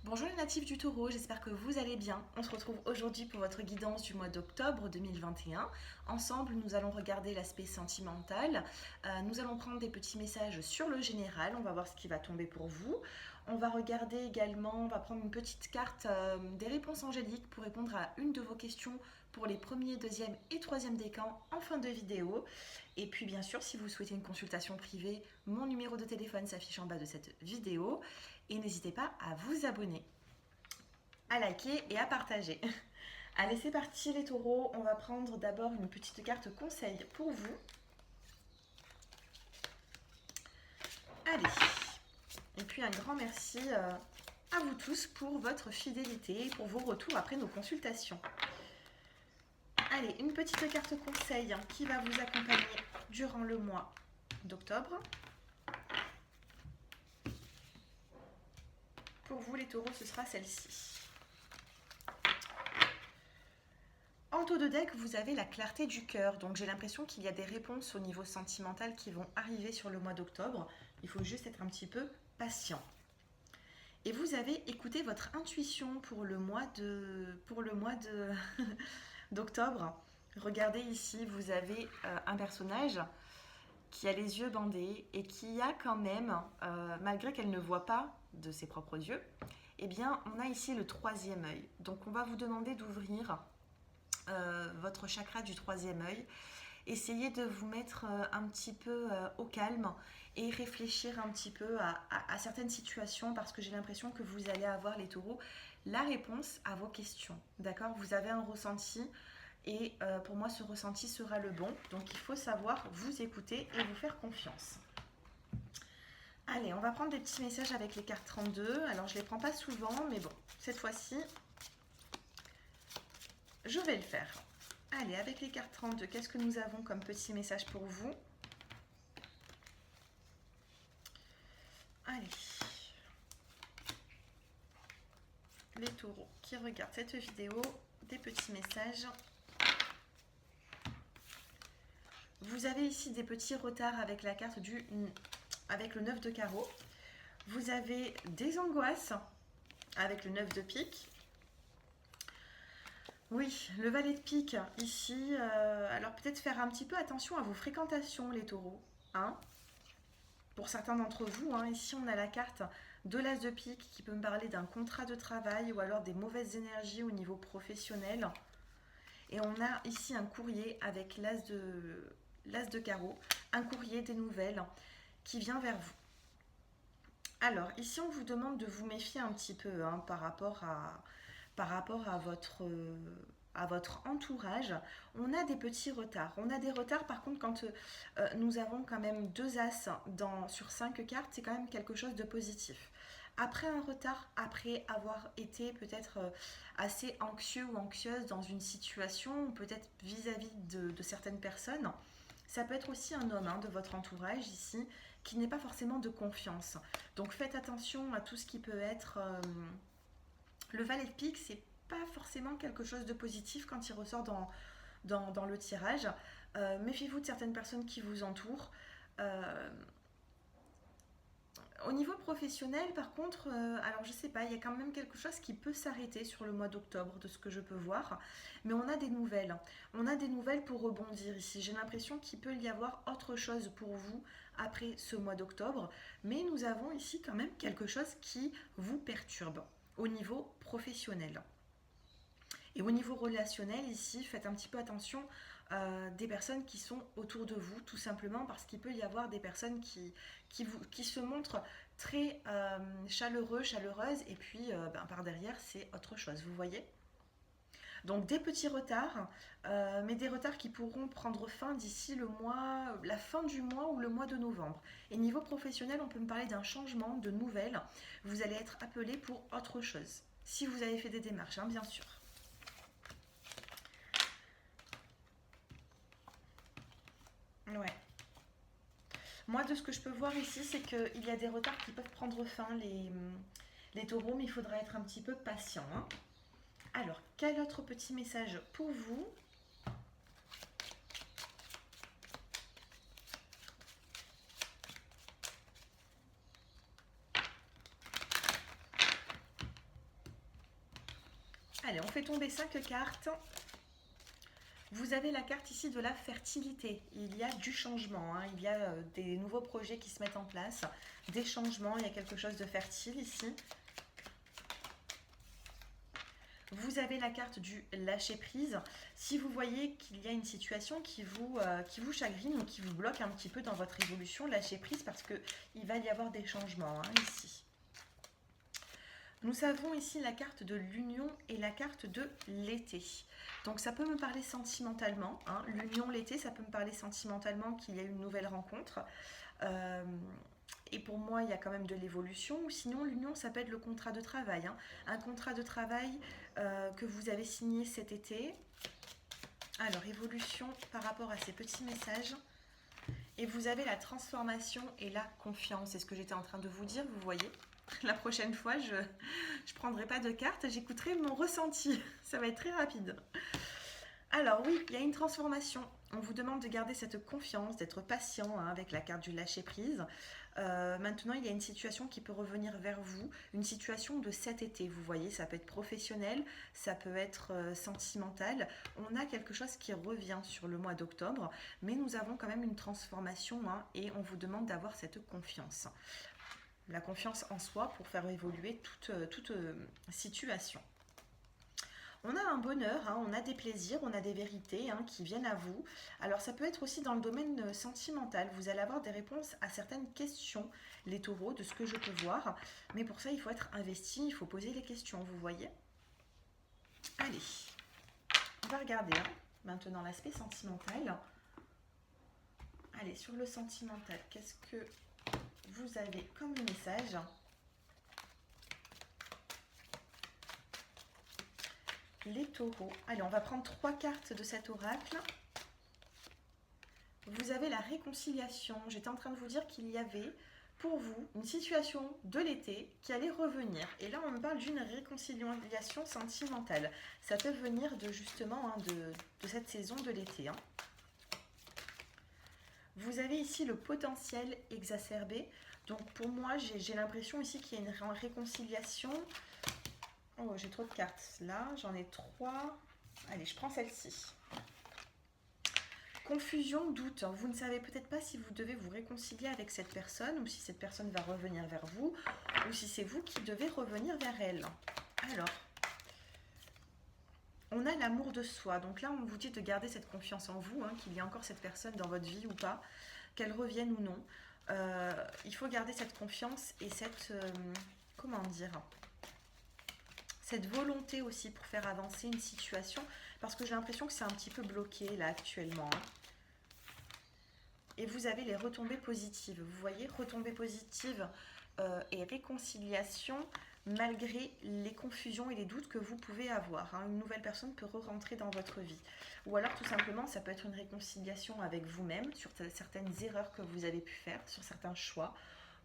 Bonjour les natifs du Taureau, j'espère que vous allez bien. On se retrouve aujourd'hui pour votre guidance du mois d'octobre 2021. Ensemble, nous allons regarder l'aspect sentimental. Nous allons prendre des petits messages sur le général. On va voir ce qui va tomber pour vous. On va regarder également, on va prendre une petite carte des réponses angéliques pour répondre à une de vos questions pour les premiers, deuxième et troisième décans en fin de vidéo. Et puis bien sûr, si vous souhaitez une consultation privée, mon numéro de téléphone s'affiche en bas de cette vidéo. Et n'hésitez pas à vous abonner, à liker et à partager. Allez, c'est parti les taureaux. On va prendre d'abord une petite carte conseil pour vous. Allez. Et puis un grand merci à vous tous pour votre fidélité et pour vos retours après nos consultations. Allez, une petite carte conseil qui va vous accompagner durant le mois d'octobre. Pour vous les taureaux, ce sera celle-ci. En taux de deck, vous avez la clarté du cœur. Donc j'ai l'impression qu'il y a des réponses au niveau sentimental qui vont arriver sur le mois d'octobre. Il faut juste être un petit peu patient. Et vous avez écouté votre intuition pour le mois d'octobre. Regardez ici, vous avez un personnage qui a les yeux bandés et qui a quand même, malgré qu'elle ne voit pas de ses propres yeux, eh bien on a ici le troisième œil. Donc on va vous demander d'ouvrir votre chakra du troisième œil. Essayez de vous mettre un petit peu au calme et réfléchir un petit peu à certaines situations parce que j'ai l'impression que vous allez avoir, les taureaux, la réponse à vos questions. D'accord? Vous avez un ressenti et pour moi ce ressenti sera le bon. Donc il faut savoir vous écouter et vous faire confiance. Allez, on va prendre des petits messages avec les cartes 32. Alors je ne les prends pas souvent, mais bon, cette fois-ci, je vais le faire. Allez, avec les cartes 32, qu'est-ce que nous avons comme petit message pour vous? Allez. Les taureaux qui regardent cette vidéo, des petits messages. Vous avez ici des petits retards avec la carte avec le 9 de carreau. Vous avez des angoisses avec le 9 de pique. Oui, le valet de pique ici. Alors peut-être faire un petit peu attention à vos fréquentations, les taureaux. Hein, pour certains d'entre vous, hein, ici on a la carte de l'as de pique qui peut me parler d'un contrat de travail ou alors des mauvaises énergies au niveau professionnel. Et on a ici un courrier avec l'as de carreau, un courrier des nouvelles qui vient vers vous. Alors ici on vous demande de vous méfier un petit peu hein, par rapport à votre entourage. On a des petits retards. On a des retards par contre quand nous avons quand même 2 as sur 5 cartes, c'est quand même quelque chose de positif. Après un retard, après avoir été peut-être assez anxieux ou anxieuse dans une situation, peut-être vis-à-vis de certaines personnes, ça peut être aussi un homme hein, de votre entourage ici qui n'est pas forcément de confiance. Donc faites attention à tout ce qui peut être... le valet de pique, c'est pas forcément quelque chose de positif quand il ressort dans le tirage. Méfiez-vous de certaines personnes qui vous entourent. Au niveau professionnel, par contre, alors je sais pas, il y a quand même quelque chose qui peut s'arrêter sur le mois d'octobre, de ce que je peux voir. Mais on a des nouvelles. On a des nouvelles pour rebondir ici. J'ai l'impression qu'il peut y avoir autre chose pour vous après ce mois d'octobre. Mais nous avons ici quand même quelque chose qui vous perturbe au niveau professionnel. Et au niveau relationnel, ici, faites un petit peu attention des personnes qui sont autour de vous, tout simplement parce qu'il peut y avoir des personnes qui se montrent très chaleureuses, et puis par derrière, c'est autre chose, vous voyez? Donc des petits retards, mais des retards qui pourront prendre fin d'ici la fin du mois ou le mois de novembre. Et niveau professionnel, on peut me parler d'un changement, de nouvelles. Vous allez être appelé pour autre chose. Si vous avez fait des démarches, hein, bien sûr. Ouais. Moi, de ce que je peux voir ici, c'est qu'il y a des retards qui peuvent prendre fin, les taureaux, mais il faudra être un petit peu patient. Hein. Alors, quel autre petit message pour vous? Allez, on fait tomber 5 cartes. Vous avez la carte ici de la fertilité. Il y a du changement, hein. Il y a des nouveaux projets qui se mettent en place, des changements, il y a quelque chose de fertile ici. Vous avez la carte du lâcher-prise. Si vous voyez qu'il y a une situation qui vous chagrine ou qui vous bloque un petit peu dans votre évolution, lâchez prise parce qu'il va y avoir des changements, hein, ici. Nous avons ici la carte de l'union et la carte de l'été. Donc ça peut me parler sentimentalement, hein. L'union, l'été, ça peut me parler sentimentalement qu'il y a une nouvelle rencontre. Et pour moi, il y a quand même de l'évolution. Ou sinon, l'union, ça peut être le contrat de travail, hein. Un contrat de travail que vous avez signé cet été. Alors, évolution par rapport à ces petits messages. Et vous avez la transformation et la confiance. C'est ce que j'étais en train de vous dire, vous voyez. La prochaine fois, je ne prendrai pas de carte, j'écouterai mon ressenti. Ça va être très rapide. Alors oui, il y a une transformation. On vous demande de garder cette confiance, d'être patient, hein, avec la carte du lâcher-prise. Maintenant, il y a une situation qui peut revenir vers vous, une situation de cet été. Vous voyez, ça peut être professionnel, ça peut être sentimental. On a quelque chose qui revient sur le mois d'octobre, mais nous avons quand même une transformation, hein, et on vous demande d'avoir cette confiance. La confiance en soi pour faire évoluer toute situation. On a un bonheur, hein, on a des plaisirs, on a des vérités, hein, qui viennent à vous. Alors ça peut être aussi dans le domaine sentimental. Vous allez avoir des réponses à certaines questions, les taureaux, de ce que je peux voir. Mais pour ça, il faut être investi, il faut poser les questions, vous voyez. Allez, on va regarder, hein, maintenant l'aspect sentimental. Allez, sur le sentimental, qu'est-ce que vous avez comme message? Les taureaux. Allez, on va prendre 3 cartes de cet oracle. Vous avez la réconciliation. J'étais en train de vous dire qu'il y avait pour vous une situation de l'été qui allait revenir. Et là, on me parle d'une réconciliation sentimentale. Ça peut venir de justement, hein, de cette saison de l'été, hein. Vous avez ici le potentiel exacerbé. Donc pour moi, j'ai l'impression ici qu'il y a une réconciliation. Oh, j'ai trop de cartes. Là, j'en ai 3. Allez, je prends celle-ci. Confusion, doute. Vous ne savez peut-être pas si vous devez vous réconcilier avec cette personne ou si cette personne va revenir vers vous ou si c'est vous qui devez revenir vers elle. Alors, on a l'amour de soi. Donc là, on vous dit de garder cette confiance en vous, hein, qu'il y a encore cette personne dans votre vie ou pas, qu'elle revienne ou non. Il faut garder cette confiance et cette... comment dire, cette volonté aussi pour faire avancer une situation, parce que j'ai l'impression que c'est un petit peu bloqué là actuellement, hein. Et vous avez les retombées positives. Vous voyez, retombées positives et réconciliation malgré les confusions et les doutes que vous pouvez avoir, hein. Une nouvelle personne peut re-rentrer dans votre vie. Ou alors tout simplement, ça peut être une réconciliation avec vous-même sur certaines erreurs que vous avez pu faire, sur certains choix,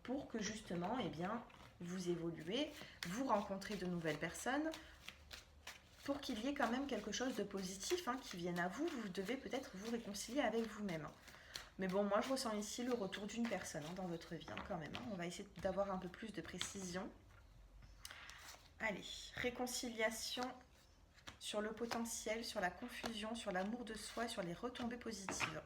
pour que justement, eh bien, vous évoluez, vous rencontrez de nouvelles personnes, pour qu'il y ait quand même quelque chose de positif, hein, qui vienne à vous. Vous devez peut-être vous réconcilier avec vous-même. Mais bon, moi je ressens ici le retour d'une personne, hein, dans votre vie, hein, quand même, hein. On va essayer d'avoir un peu plus de précision. Allez, réconciliation sur le potentiel, sur la confusion, sur l'amour de soi, sur les retombées positives.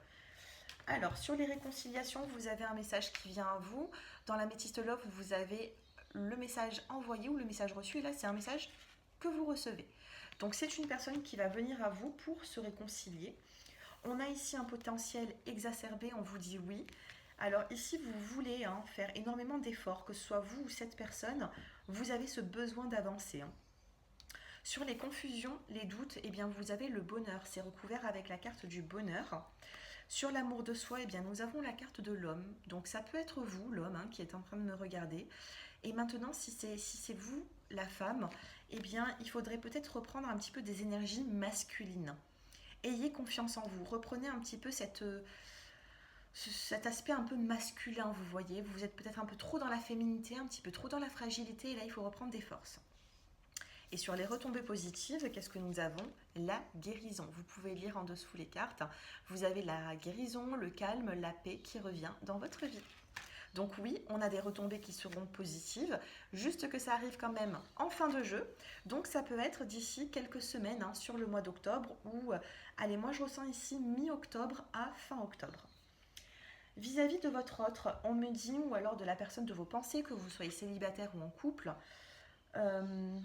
Alors, sur les réconciliations, vous avez un message qui vient à vous. Dans l'Améthyste Love, vous avez le message envoyé ou le message reçu. Et là, c'est un message que vous recevez. Donc, c'est une personne qui va venir à vous pour se réconcilier. On a ici un potentiel exacerbé, on vous dit oui. Alors ici, vous voulez, hein, faire énormément d'efforts, que ce soit vous ou cette personne, vous avez ce besoin d'avancer, hein. Sur les confusions, les doutes, eh bien, vous avez le bonheur. C'est recouvert avec la carte du bonheur. Sur l'amour de soi, eh bien, nous avons la carte de l'homme. Donc ça peut être vous, l'homme, hein, qui est en train de me regarder. Et maintenant, si c'est vous, la femme, eh bien, il faudrait peut-être reprendre un petit peu des énergies masculines. Ayez confiance en vous. Reprenez un petit peu cet aspect un peu masculin, vous voyez. Vous êtes peut-être un peu trop dans la féminité, un petit peu trop dans la fragilité. Et là, il faut reprendre des forces. Et sur les retombées positives, qu'est-ce que nous avons? La guérison. Vous pouvez lire en dessous les cartes. Vous avez la guérison, le calme, la paix qui revient dans votre vie. Donc oui, on a des retombées qui seront positives, juste que ça arrive quand même en fin de jeu. Donc ça peut être d'ici quelques semaines, hein, sur le mois d'octobre, ou allez, moi je ressens ici mi-octobre à fin octobre. Vis-à-vis de votre autre, on me dit, ou alors de la personne de vos pensées, que vous soyez célibataire ou en couple, euh,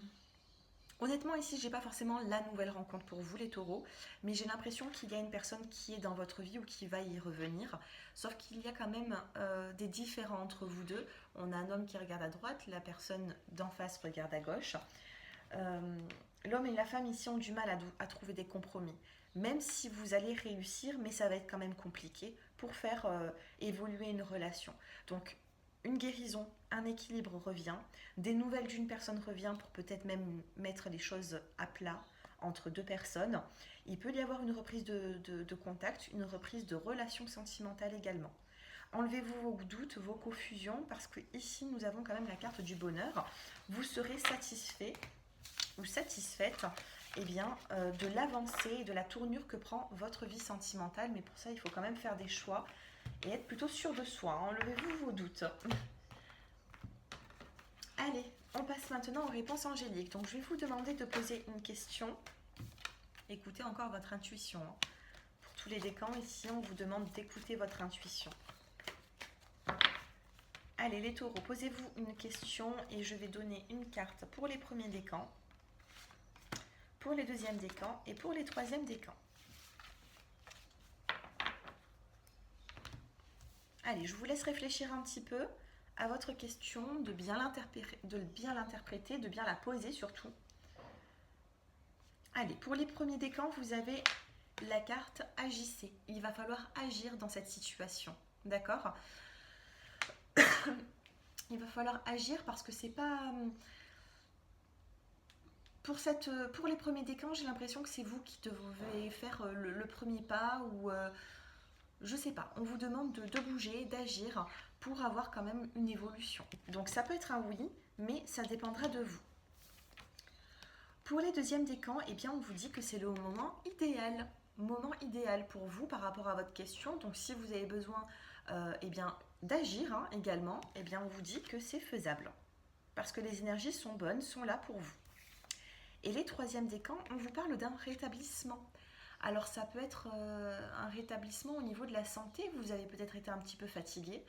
honnêtement, ici, j'ai pas forcément la nouvelle rencontre pour vous, les taureaux, mais j'ai l'impression qu'il y a une personne qui est dans votre vie ou qui va y revenir. Sauf qu'il y a quand même des différends entre vous deux. On a un homme qui regarde à droite, la personne d'en face regarde à gauche. Euh, L'homme et la femme ici ont du mal à trouver des compromis. Même si vous allez réussir, mais ça va être quand même compliqué pour faire évoluer une relation. Donc, une guérison, un équilibre revient, des nouvelles d'une personne revient pour peut-être même mettre les choses à plat entre deux personnes. Il peut y avoir une reprise de contact, une reprise de relation sentimentale également. Enlevez-vous vos doutes, vos confusions, parce que ici nous avons quand même la carte du bonheur. Vous serez satisfait ou satisfaite, eh bien, de l'avancée et de la tournure que prend votre vie sentimentale. Mais pour ça, il faut quand même faire des choix et être plutôt sûr de soi. Enlevez-vous vos doutes. Allez, on passe maintenant aux réponses angéliques. Donc, je vais vous demander de poser une question. Écoutez encore votre intuition, hein. Pour tous les décans, ici, on vous demande d'écouter votre intuition. Allez, les taureaux, posez-vous une question et je vais donner une carte pour les premiers décans, pour les deuxièmes décans et pour les troisièmes décans. Allez, je vous laisse réfléchir un petit peu à votre question, de bien l'interpréter, de bien la poser surtout. Allez, pour les premiers décans, vous avez la carte agissez. Il va falloir agir dans cette situation. D'accord? Il va falloir agir parce que c'est pas... Pour les premiers décans, j'ai l'impression que c'est vous qui devez faire le premier pas ou... je sais pas, on vous demande de bouger, d'agir pour avoir quand même une évolution. Donc ça peut être un oui, mais ça dépendra de vous. Pour les deuxièmes décans, eh bien on vous dit que c'est le moment idéal pour vous par rapport à votre question. Donc si vous avez besoin eh bien, d'agir, hein, également, eh bien on vous dit que c'est faisable. Parce que les énergies sont bonnes, sont là pour vous. Et les troisièmes décans, on vous parle d'un rétablissement. Alors ça peut être un rétablissement au niveau de la santé, vous avez peut-être été un petit peu fatigué.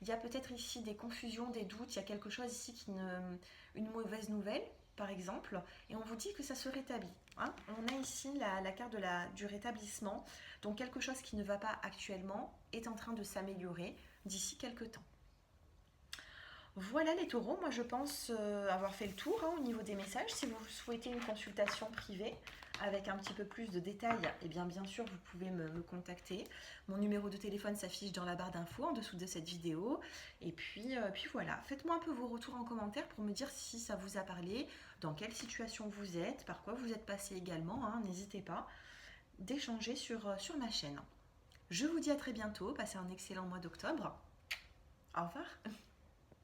Il y a peut-être ici des confusions, des doutes, il y a quelque chose ici une mauvaise nouvelle, par exemple, et on vous dit que ça se rétablit, hein. On a ici la carte du rétablissement, donc quelque chose qui ne va pas actuellement est en train de s'améliorer d'ici quelques temps. Voilà les taureaux, moi je pense avoir fait le tour, hein, au niveau des messages. Si vous souhaitez une consultation privée avec un petit peu plus de détails, eh bien sûr vous pouvez me contacter. Mon numéro de téléphone s'affiche dans la barre d'infos en dessous de cette vidéo. Et puis voilà, faites-moi un peu vos retours en commentaire pour me dire si ça vous a parlé, dans quelle situation vous êtes, par quoi vous êtes passé également, hein. N'hésitez pas d'échanger sur ma chaîne. Je vous dis à très bientôt, passez un excellent mois d'octobre. Au revoir.